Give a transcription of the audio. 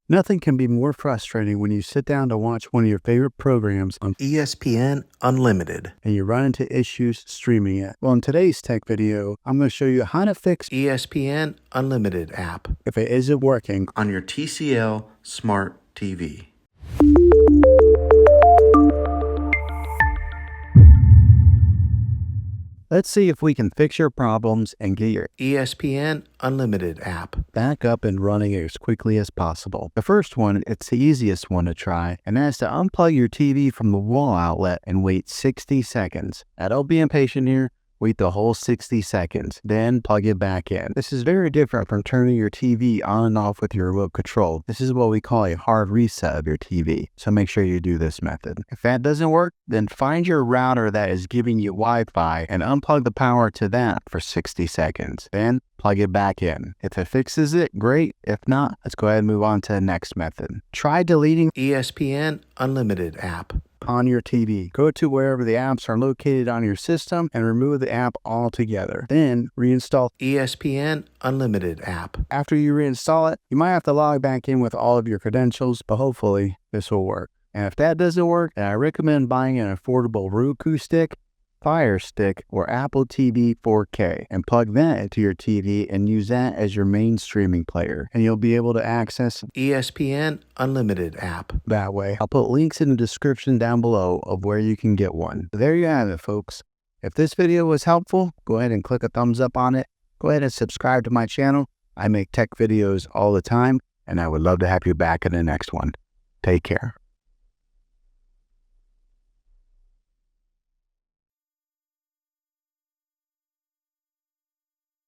Nothing can be more frustrating when you sit down to watch one of your favorite programs on ESPN Unlimited. and you run into issues streaming it. Well, in today's tech video, I'm going to show you how to fix ESPN Unlimited app if it isn't working. on your TCL Smart TV. Let's see if we can fix your problems and get your ESPN Unlimited app. back up and running as quickly as possible. The first one, it's the easiest one to try, and that's to unplug your TV from the wall outlet and wait 60 seconds. Now, don't be impatient here. Wait the whole 60 seconds, then plug it back in. This is very different from turning your TV on and off with your remote control. This is what we call a hard reset of your TV, so make sure you do this method. If that doesn't work, then find your router that is giving you Wi-Fi and unplug the power to that for 60 seconds. Then plug it back in. If it fixes it, great. If not, let's go ahead and move on to the next method. Try deleting ESPN Unlimited app on your TV. Go to wherever the apps are located on your system and remove the app altogether. Then reinstall ESPN Unlimited app. After you reinstall it, you might have to log back in with all of your credentials, but hopefully this will work. And if that doesn't work, then I recommend buying an affordable Roku stick, Fire Stick, or Apple TV 4K and plug that into your TV and use that as your main streaming player. And you'll be able to access ESPN Unlimited app that way. I'll put links in the description down below of where you can get one. There you have it, folks. If this video was helpful, go ahead and click a thumbs up on it. Go ahead and subscribe to my channel. I make tech videos all the time, and I would love to have you back in the next one. Take care.